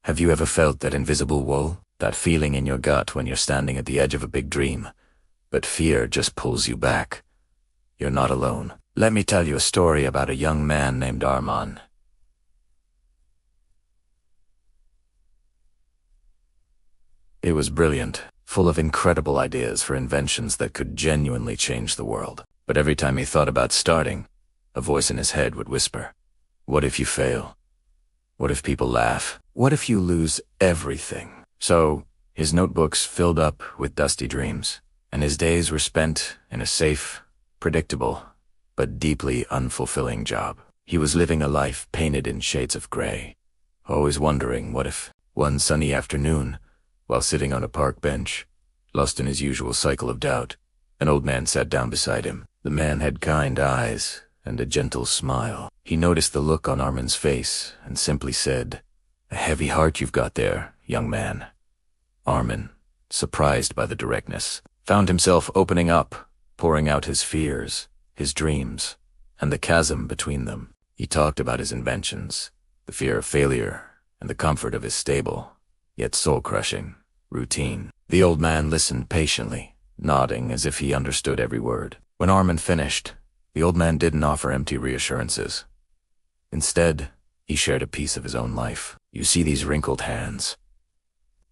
Have you ever felt that invisible wall? That feeling in your gut when you're standing at the edge of a big dream, but fear just pulls you back? You're not alone. Let me tell you a story about a young man named Arman. It was brilliant, full of incredible ideas for inventions that could genuinely change the world. But every time he thought about starting, a voice in his head would whisper, "What if you fail? What if people laugh? What if you lose everything?" So, his notebooks filled up with dusty dreams, and his days were spent in a safe, predictable, but deeply unfulfilling job. He was living a life painted in shades of gray, always wondering what if, one sunny afternoon, while sitting on a park bench, lost in his usual cycle of doubt, an old man sat down beside him. The man had kind eyes and a gentle smile. He noticed the look on Arman's face and simply said, "A heavy heart you've got there, young man." Arman, surprised by the directness, found himself opening up, pouring out his fears, his dreams, and the chasm between them. He talked about his inventions, the fear of failure, and the comfort of his stable, yet soul-crushing, routine. The old man listened patiently, nodding as if he understood every word. When Arman finished, the old man didn't offer empty reassurances. Instead, he shared a piece of his own life. "You see these wrinkled hands?"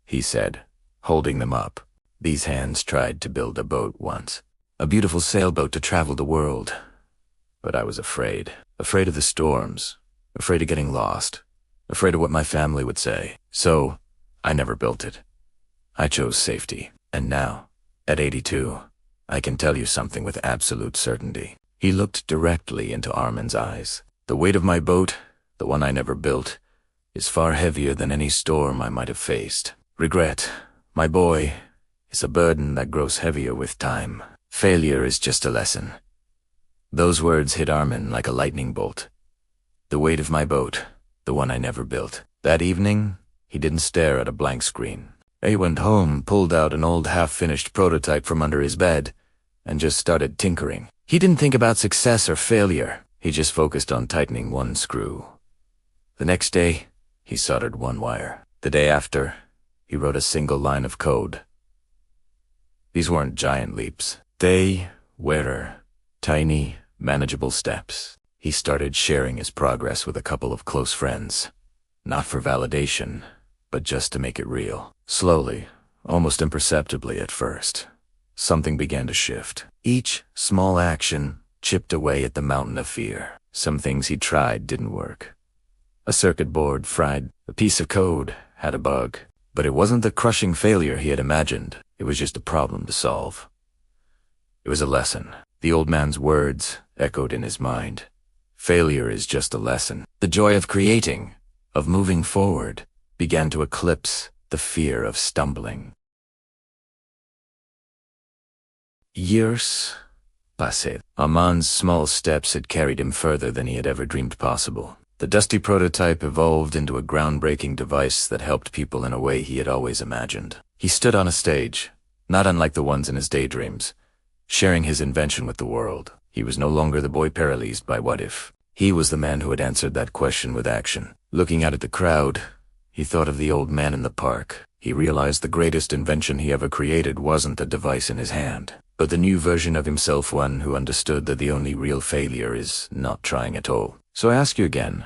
he said, holding them up. "These hands tried to build a boat once, a beautiful sailboat to travel the world. But I was afraid of the storms, afraid of getting lost, afraid of what my family would say. So, I never built it. I chose safety. And now, at 82, I can tell you something with absolute certainty." He looked directly into Arman's eyes. "The weight of my boat, the one I never built, is far heavier than any storm I might have faced. Regret, my boy, is a burden that grows heavier with time. Failure is just a lesson." Those words hit Arman like a lightning bolt. The weight of my boat, the one I never built. That evening, he didn't stare at a blank screen. He went home, pulled out an old half-finished prototype from under his bed, and just started tinkering. He didn't think about success or failure. He just focused on tightening one screw. The next day, he soldered one wire. The day after, he wrote a single line of code. These weren't giant leaps. They were tiny, manageable steps. He started sharing his progress with a couple of close friends, not for validation, but just to make it real. Slowly, almost imperceptibly at first, something began to shift. Each small action chipped away at the mountain of fear. Some things he tried didn't work. A circuit board fried, a piece of code had a bug. But it wasn't the crushing failure he had imagined. It was just a problem to solve. It was a lesson. The old man's words echoed in his mind. Failure is just a lesson. The joy of creating, of moving forward, began to eclipse the fear of stumbling. Years passed. Arman's small steps had carried him further than he had ever dreamed possible. The dusty prototype evolved into a groundbreaking device that helped people in a way he had always imagined. He stood on a stage, not unlike the ones in his daydreams, sharing his invention with the world. He was no longer the boy paralyzed by what if. He was the man who had answered that question with action. Looking out at the crowd, he thought of the old man in the park. He realized the greatest invention he ever created wasn't the device in his hand, but the new version of himself, one who understood that the only real failure is not trying at all. So I ask you again,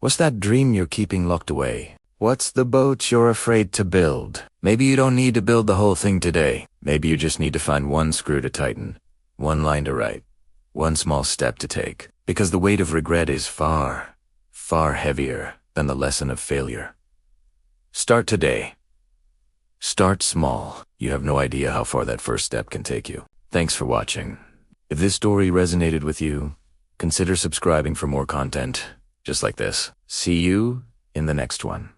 what's that dream you're keeping locked away? What's the boat you're afraid to build? Maybe you don't need to build the whole thing today. Maybe you just need to find one screw to tighten, one line to write, one small step to take. Because the weight of regret is far, far heavier than the lesson of failure. Start today. Start small. You have no idea how far that first step can take you. Thanks for watching. If this story resonated with you, consider subscribing for more content just like this. See you in the next one.